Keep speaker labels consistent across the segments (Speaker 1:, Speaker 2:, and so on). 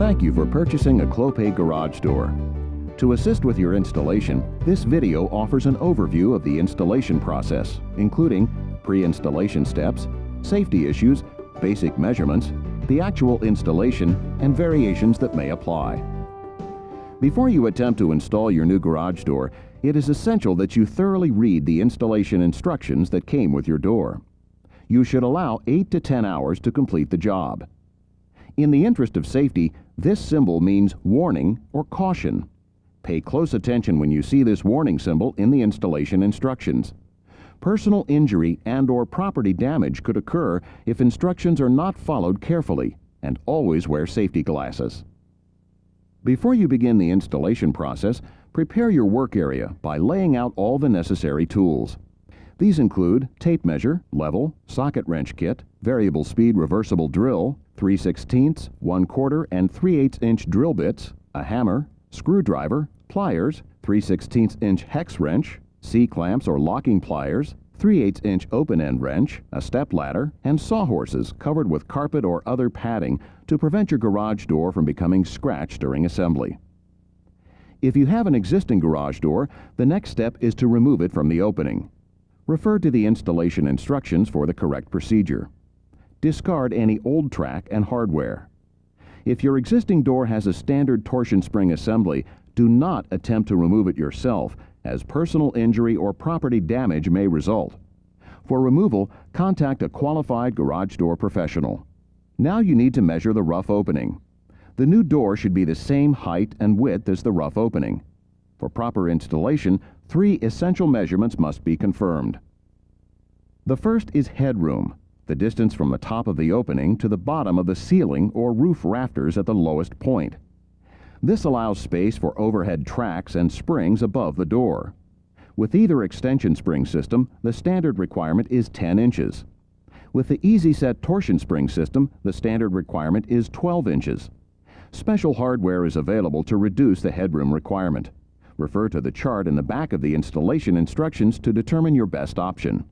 Speaker 1: Thank you for purchasing a Clopay garage door. To assist with your installation, this video offers an overview of the installation process, including pre-installation steps, safety issues, basic measurements, the actual installation, and variations that may apply. Before you attempt to install your new garage door, it is essential that you thoroughly read the installation instructions that came with your door. You should allow 8 to 10 hours to complete the job. In the interest of safety, this symbol means warning or caution. Pay close attention when you see this warning symbol in the installation instructions. Personal injury and/or property damage could occur if instructions are not followed carefully, and always wear safety glasses. Before you begin the installation process, prepare your work area by laying out all the necessary tools. These include tape measure, level, socket wrench kit, variable speed reversible drill, 3/16, 1/4 and 3/8 inch drill bits, a hammer, screwdriver, pliers, 3/16 inch hex wrench, C-clamps or locking pliers, 3/8 inch open-end wrench, a step ladder, and sawhorses covered with carpet or other padding to prevent your garage door from becoming scratched during assembly. If you have an existing garage door, the next step is to remove it from the opening. Refer to the installation instructions for the correct procedure. Discard any old track and hardware. If your existing door has a standard torsion spring assembly, do not attempt to remove it yourself, as personal injury or property damage may result. For removal, contact a qualified garage door professional. Now you need to measure the rough opening. The new door should be the same height and width as the rough opening. For proper installation, 3 essential measurements must be confirmed. The first is headroom, the distance from the top of the opening to the bottom of the ceiling or roof rafters at the lowest point. This allows space for overhead tracks and springs above the door. With either extension spring system, the standard requirement is 10 inches. With the EasySet torsion spring system, the standard requirement is 12 inches. Special hardware is available to reduce the headroom requirement. Refer to the chart in the back of the installation instructions to determine your best option.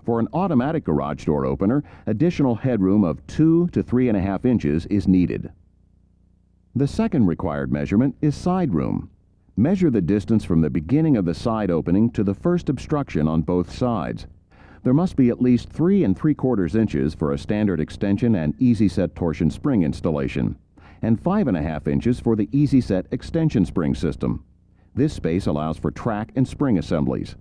Speaker 1: For an automatic garage door opener, additional headroom of 2 to 3.5 inches is needed. The second required measurement is side room. Measure the distance from the beginning of the side opening to the first obstruction on both sides. There must be at least 3 3/4 inches for a standard extension and EasySet torsion spring installation, and 5.5 inches for the EasySet extension spring system. This space allows for track and spring assemblies.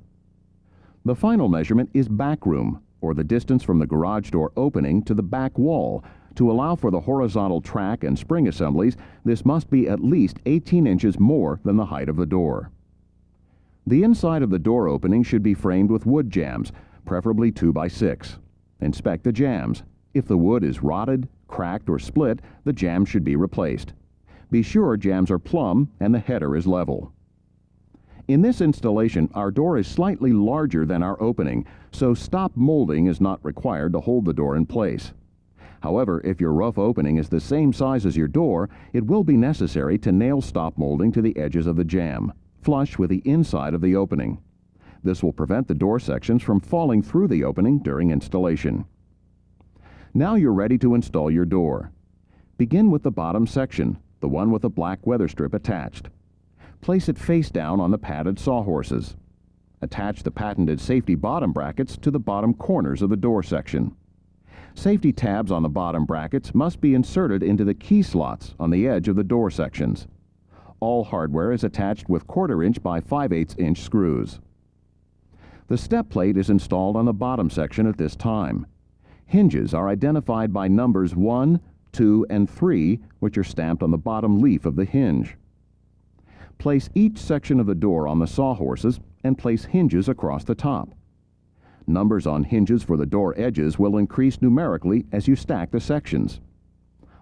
Speaker 1: The final measurement is back room, or the distance from the garage door opening to the back wall. To allow for the horizontal track and spring assemblies, this must be at least 18 inches more than the height of the door. The inside of the door opening should be framed with wood jambs, preferably 2x6. Inspect the jambs. If the wood is rotted, cracked, or split, the jambs should be replaced. Be sure jambs are plumb and the header is level. In this installation, our door is slightly larger than our opening, so stop molding is not required to hold the door in place. However, if your rough opening is the same size as your door, it will be necessary to nail stop molding to the edges of the jamb, flush with the inside of the opening. This will prevent the door sections from falling through the opening during installation. Now you're ready to install your door. Begin with the bottom section, the one with the black weather strip attached. Place it face down on the padded sawhorses. Attach the patented safety bottom brackets to the bottom corners of the door section. Safety tabs on the bottom brackets must be inserted into the key slots on the edge of the door sections. All hardware is attached with 1/4 inch by 5/8 inch screws. The step plate is installed on the bottom section at this time. Hinges are identified by numbers 1, 2, and 3, which are stamped on the bottom leaf of the hinge. Place each section of the door on the sawhorses and place hinges across the top. Numbers on hinges for the door edges will increase numerically as you stack the sections.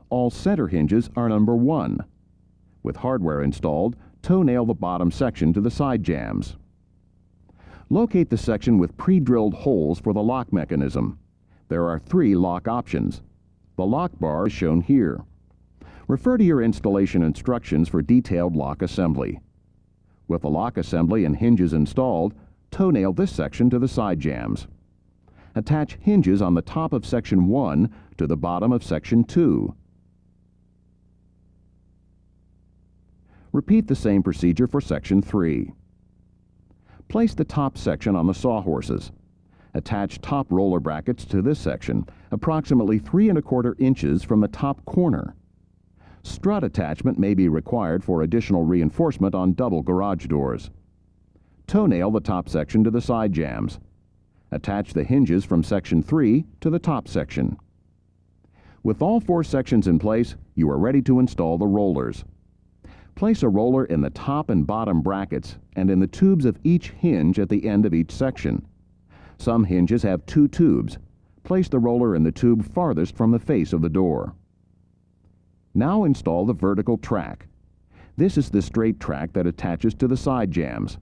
Speaker 1: All center hinges are number 1. With hardware installed, toe-nail the bottom section to the side jambs. Locate the section with pre-drilled holes for the lock mechanism. There are 3 lock options. The lock bar is shown here. Refer to your installation instructions for detailed lock assembly. With the lock assembly and hinges installed, toe-nail this section to the side jambs. Attach hinges on the top of section 1 to the bottom of section 2. Repeat the same procedure for section 3. Place the top section on the sawhorses. Attach top roller brackets to this section, approximately 3¼ inches from the top corner. Strut attachment may be required for additional reinforcement on double garage doors. Toenail the top section to the side jambs. Attach the hinges from section 3 to the top section. With all 4 sections in place, you are ready to install the rollers. Place a roller in the top and bottom brackets and in the tubes of each hinge at the end of each section. Some hinges have 2 tubes. Place the roller in the tube farthest from the face of the door. Now install the vertical track. This is the straight track that attaches to the side jambs.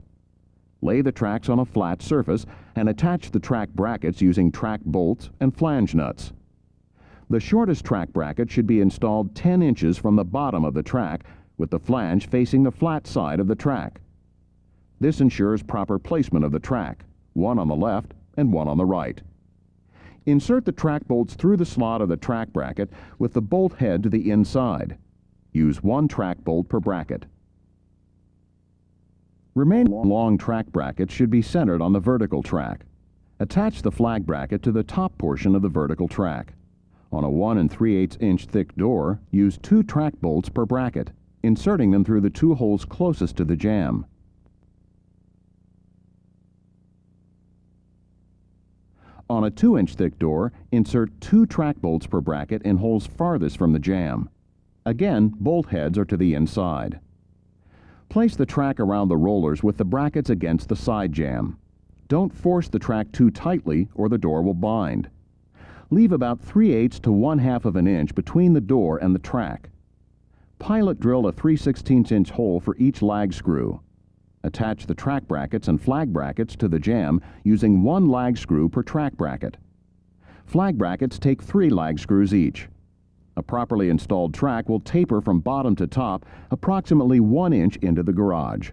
Speaker 1: Lay the tracks on a flat surface and attach the track brackets using track bolts and flange nuts. The shortest track bracket should be installed 10 inches from the bottom of the track, with the flange facing the flat side of the track. This ensures proper placement of the track, one on the left and one on the right. Insert the track bolts through the slot of the track bracket with the bolt head to the inside. Use 1 track bolt per bracket. Remaining long track brackets should be centered on the vertical track. Attach the flag bracket to the top portion of the vertical track. On a 1 3/8 inch thick door, use 2 track bolts per bracket, inserting them through the 2 holes closest to the jamb. On a 2-inch thick door, insert 2 track bolts per bracket in holes farthest from the jamb. Again, bolt heads are to the inside. Place the track around the rollers with the brackets against the side jamb. Don't force the track too tightly or the door will bind. Leave about 3/8 to 1/2 inch between the door and the track. Pilot drill a 3/16 inch hole for each lag screw. Attach the track brackets and flag brackets to the jamb using 1 lag screw per track bracket. Flag brackets take 3 lag screws each. A properly installed track will taper from bottom to top approximately 1 inch into the garage.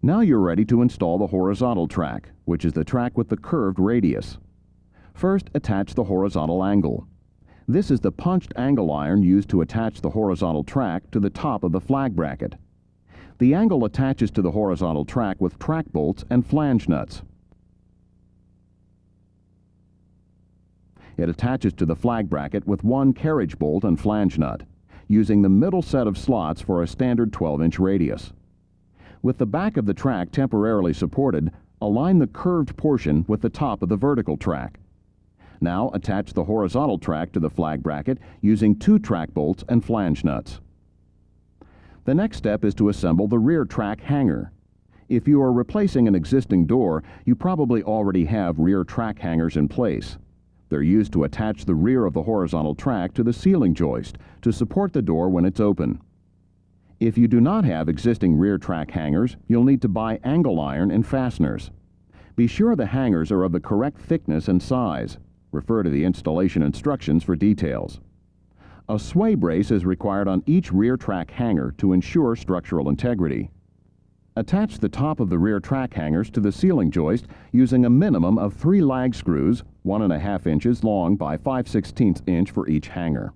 Speaker 1: Now you're ready to install the horizontal track, which is the track with the curved radius. First, attach the horizontal angle. This is the punched angle iron used to attach the horizontal track to the top of the flag bracket. The angle attaches to the horizontal track with track bolts and flange nuts. It attaches to the flag bracket with 1 carriage bolt and flange nut, using the middle set of slots for a standard 12-inch radius. With the back of the track temporarily supported, align the curved portion with the top of the vertical track. Now attach the horizontal track to the flag bracket using 2 track bolts and flange nuts. The next step is to assemble the rear track hanger. If you are replacing an existing door, you probably already have rear track hangers in place. They're used to attach the rear of the horizontal track to the ceiling joist to support the door when it's open. If you do not have existing rear track hangers, you'll need to buy angle iron and fasteners. Be sure the hangers are of the correct thickness and size. Refer to the installation instructions for details. A sway brace is required on each rear track hanger to ensure structural integrity. Attach the top of the rear track hangers to the ceiling joist using a minimum of 3 lag screws, 1½ inches long by 5/16 inch for each hanger.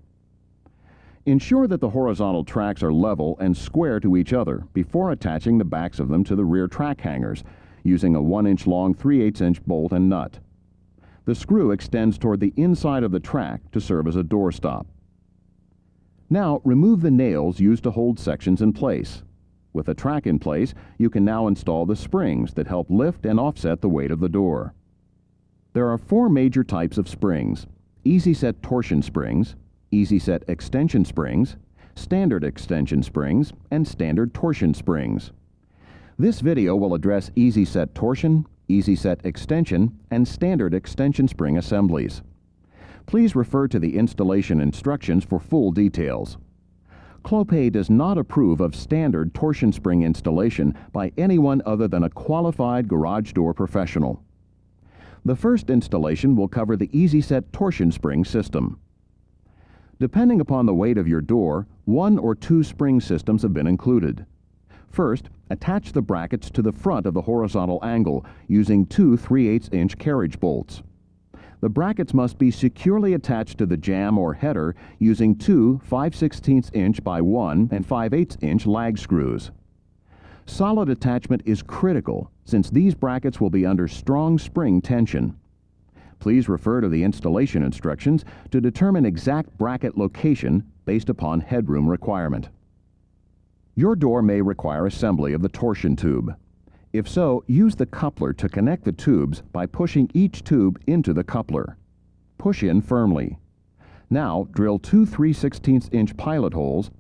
Speaker 1: Ensure that the horizontal tracks are level and square to each other before attaching the backs of them to the rear track hangers, using a 1-inch long 3/8 inch bolt and nut. The screw extends toward the inside of the track to serve as a doorstop. Now remove the nails used to hold sections in place. With the track in place, you can now install the springs that help lift and offset the weight of the door. There are 4 major types of springs: easy-set torsion springs, easy-set extension springs, standard extension springs, and standard torsion springs. This video will address easy-set torsion, easy-set extension, and standard extension spring assemblies. Please refer to the installation instructions for full details. Clopay does not approve of standard torsion spring installation by anyone other than a qualified garage door professional. The first installation will cover the easy-set torsion spring system. Depending upon the weight of your door, 1 or 2 spring systems have been included. First, attach the brackets to the front of the horizontal angle using 2 3/8 inch carriage bolts. The brackets must be securely attached to the jamb or header using two 5/16 inch by 1 and 5/8 inch lag screws. Solid attachment is critical since these brackets will be under strong spring tension. Please refer to the installation instructions to determine exact bracket location based upon headroom requirement. Your door may require assembly of the torsion tube. If so, use the coupler to connect the tubes by pushing each tube into the coupler. Push in firmly. Now drill two 3/16 inch pilot holes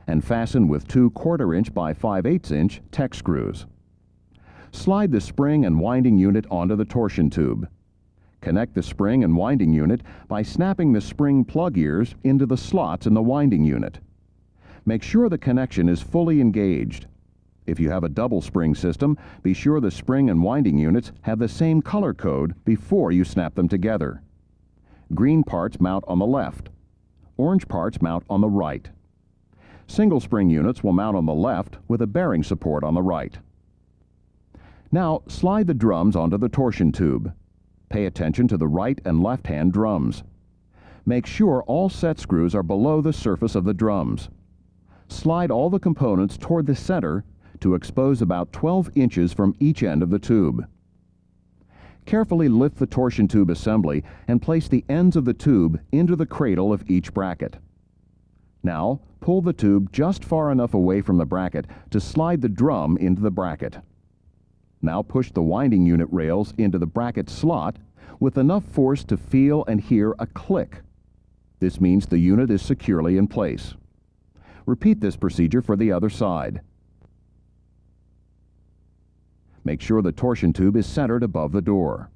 Speaker 1: and fasten with two 1/4 inch by 5/8 inch Tek screws. Slide the spring and winding unit onto the torsion tube. Connect the spring and winding unit by snapping the spring plug ears into the slots in the winding unit. Make sure the connection is fully engaged. If you have a double spring system, be sure the spring and winding units have the same color code before you snap them together. Green parts mount on the left. Orange parts mount on the right. Single spring units will mount on the left with a bearing support on the right. Now slide the drums onto the torsion tube. Pay attention to the right and left hand drums. Make sure all set screws are below the surface of the drums. Slide all the components toward the center to expose about 12 inches from each end of the tube. Carefully lift the torsion tube assembly and place the ends of the tube into the cradle of each bracket. Now, pull the tube just far enough away from the bracket to slide the drum into the bracket. Now push the winding unit rails into the bracket slot with enough force to feel and hear a click. This means the unit is securely in place. Repeat this procedure for the other side. Make sure the torsion tube is centered above the door.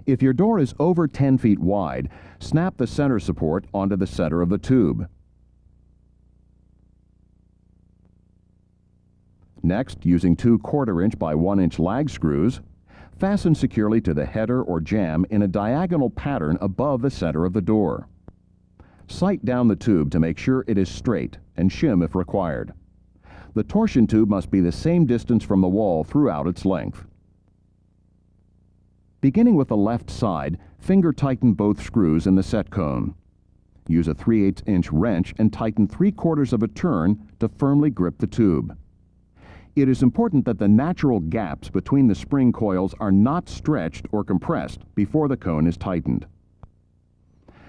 Speaker 1: If your door is over 10 feet wide, snap the center support onto the center of the tube. Next, using two 1/4 inch by 1 inch lag screws, fasten securely to the header or jamb in a diagonal pattern above the center of the door. Sight down the tube to make sure it is straight and shim if required. The torsion tube must be the same distance from the wall throughout its length. Beginning with the left side, finger tighten both screws in the set cone. Use a 3/8 inch wrench and tighten 3/4 of a turn to firmly grip the tube. It is important that the natural gaps between the spring coils are not stretched or compressed before the cone is tightened.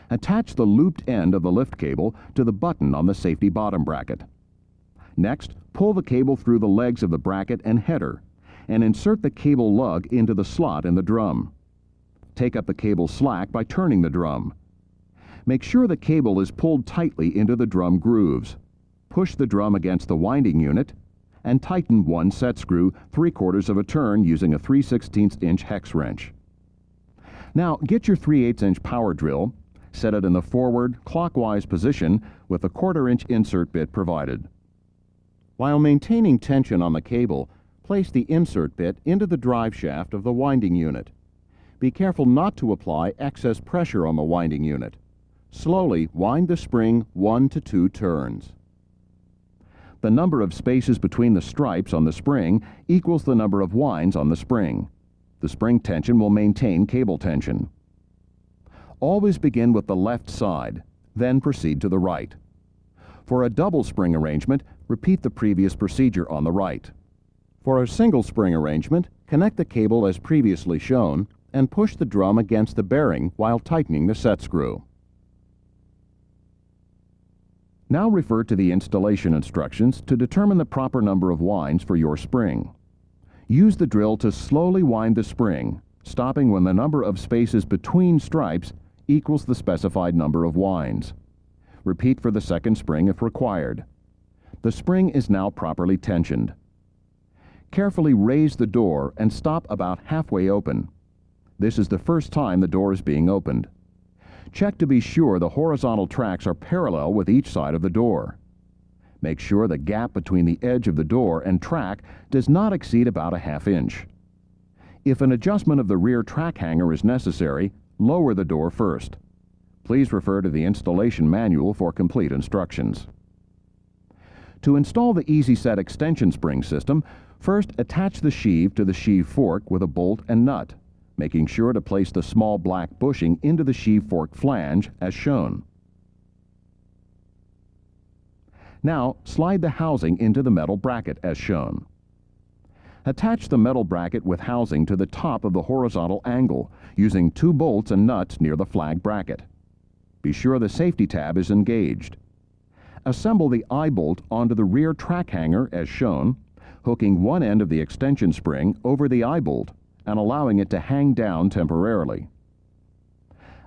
Speaker 1: Attach the looped end of the lift cable to the button on the safety bottom bracket. Next, pull the cable through the legs of the bracket and header and insert the cable lug into the slot in the drum. Take up the cable slack by turning the drum. Make sure the cable is pulled tightly into the drum grooves. Push the drum against the winding unit and tighten one set screw 3/4 of a turn using a 3/16 inch hex wrench. Now get your 3/8 inch power drill, set it in the forward clockwise position with a 1/4 inch insert bit provided. While maintaining tension on the cable, place the insert bit into the drive shaft of the winding unit. Be careful not to apply excess pressure on the winding unit. Slowly wind the spring 1 to 2 turns. The number of spaces between the stripes on the spring equals the number of winds on the spring. The spring tension will maintain cable tension. Always begin with the left side, then proceed to the right. For a double spring arrangement, repeat the previous procedure on the right. For a single spring arrangement, connect the cable as previously shown and push the drum against the bearing while tightening the set screw. Now refer to the installation instructions to determine the proper number of winds for your spring. Use the drill to slowly wind the spring, stopping when the number of spaces between stripes equals the specified number of winds. Repeat for the second spring if required. The spring is now properly tensioned. Carefully raise the door and stop about halfway open. This is the first time the door is being opened. Check to be sure the horizontal tracks are parallel with each side of the door. Make sure the gap between the edge of the door and track does not exceed about a 1/2 inch. If an adjustment of the rear track hanger is necessary, lower the door first. Please refer to the installation manual for complete instructions. To install the EasySet extension spring system, First, attach the sheave to the sheave fork with a bolt and nut, making sure to place the small black bushing into the sheave fork flange as shown. Now, slide the housing into the metal bracket as shown. Attach the metal bracket with housing to the top of the horizontal angle using 2 bolts and nuts near the flag bracket. Be sure the safety tab is engaged. Assemble the eye bolt onto the rear track hanger as shown, hooking one end of the extension spring over the eye bolt and allowing it to hang down temporarily.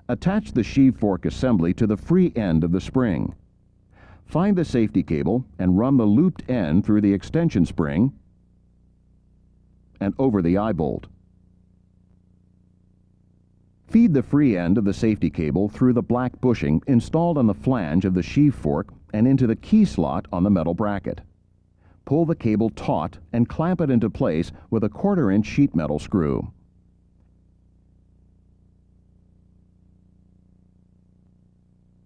Speaker 1: Attach the sheave fork assembly to the free end of the spring. Find the safety cable and run the looped end through the extension spring and over the eye bolt. Feed the free end of the safety cable through the black bushing installed on the flange of the sheave fork and into the key slot on the metal bracket. Pull the cable taut and clamp it into place with a 1/4-inch sheet metal screw.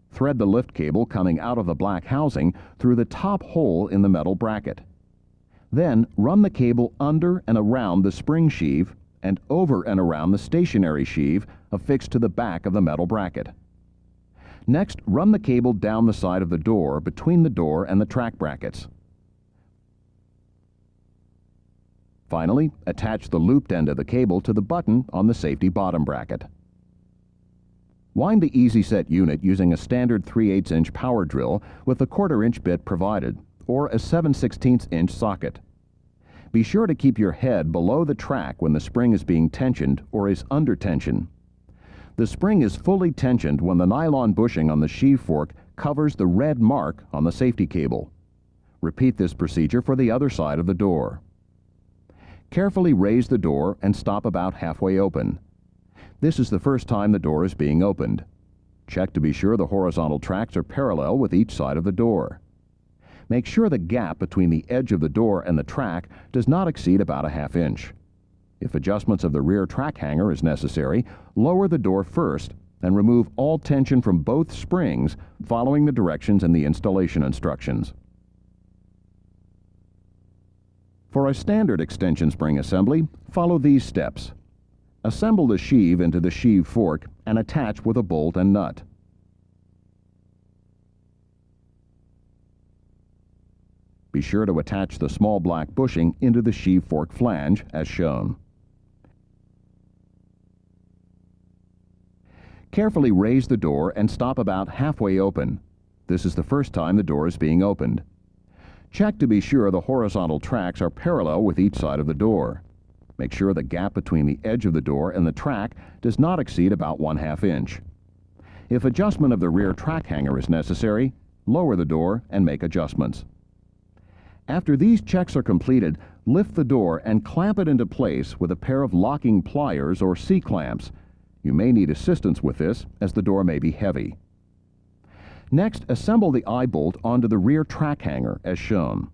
Speaker 1: Thread the lift cable coming out of the black housing through the top hole in the metal bracket. Then run the cable under and around the spring sheave and over and around the stationary sheave affixed to the back of the metal bracket. Next, run the cable down the side of the door between the door and the track brackets. Finally, attach the looped end of the cable to the button on the safety bottom bracket. Wind the Easy Set unit using a standard 3/8-inch power drill with the 1/4-inch bit provided, or a 7/16-inch socket. Be sure to keep your head below the track when the spring is being tensioned or is under tension. The spring is fully tensioned when the nylon bushing on the sheave fork covers the red mark on the safety cable. Repeat this procedure for the other side of the door. Carefully raise the door and stop about halfway open. This is the first time the door is being opened. Check to be sure the horizontal tracks are parallel with each side of the door. Make sure the gap between the edge of the door and the track does not exceed about 1/2 inch. If adjustments of the rear track hanger is necessary, lower the door first and remove all tension from both springs following the directions in the installation instructions. For a standard extension spring assembly, follow these steps. Assemble the sheave into the sheave fork and attach with a bolt and nut. Be sure to attach the small black bushing into the sheave fork flange as shown. Carefully raise the door and stop about halfway open. This is the first time the door is being opened. Check to be sure the horizontal tracks are parallel with each side of the door. Make sure the gap between the edge of the door and the track does not exceed about 1/2 inch. If adjustment of the rear track hanger is necessary, lower the door and make adjustments. After these checks are completed, lift the door and clamp it into place with a pair of locking pliers or C-clamps. You may need assistance with this as the door may be heavy. Next, assemble the eye bolt onto the rear track hanger as shown.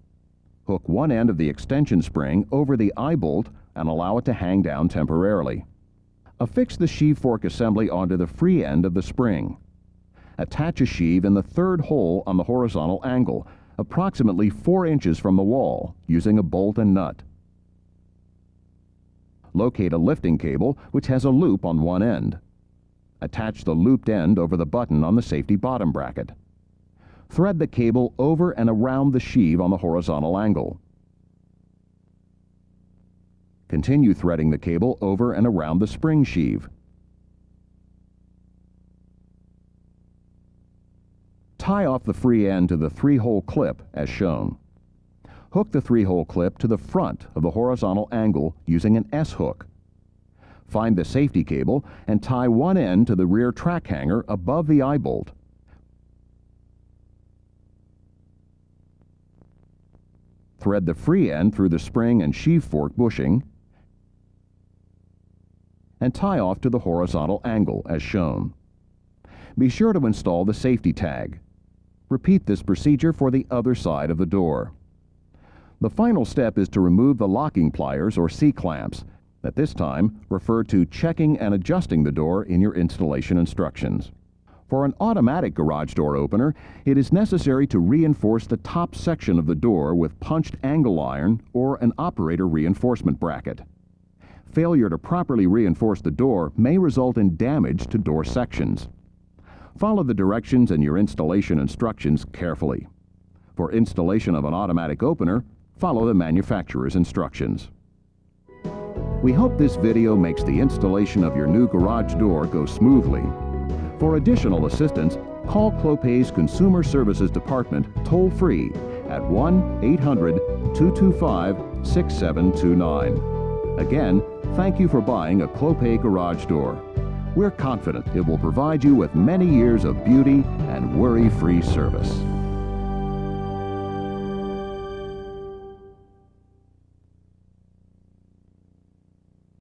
Speaker 1: Hook one end of the extension spring over the eye bolt and allow it to hang down temporarily. Affix the sheave fork assembly onto the free end of the spring. Attach a sheave in the 3rd hole on the horizontal angle, approximately 4 inches from the wall, using a bolt and nut. Locate a lifting cable which has a loop on one end. Attach the looped end over the button on the safety bottom bracket. Thread the cable over and around the sheave on the horizontal angle. Continue threading the cable over and around the spring sheave. Tie off the free end to the 3-hole clip as shown. Hook the 3-hole clip to the front of the horizontal angle using an S-hook. Find the safety cable and tie one end to the rear track hanger above the eye bolt. Thread the free end through the spring and sheave fork bushing and tie off to the horizontal angle as shown. Be sure to install the safety tag. Repeat this procedure for the other side of the door. The final step is to remove the locking pliers or C-clamps. At this time, refer to checking and adjusting the door in your installation instructions. For an automatic garage door opener, it is necessary to reinforce the top section of the door with punched angle iron or an operator reinforcement bracket. Failure to properly reinforce the door may result in damage to door sections. Follow the directions in your installation instructions carefully. For installation of an automatic opener, follow the manufacturer's instructions. We hope this video makes the installation of your new garage door go smoothly. For additional assistance, call Clopay's Consumer Services Department toll-free at 1-800-225-6729. Again, thank you for buying a Clopay garage door. We're confident it will provide you with many years of beauty and worry-free service.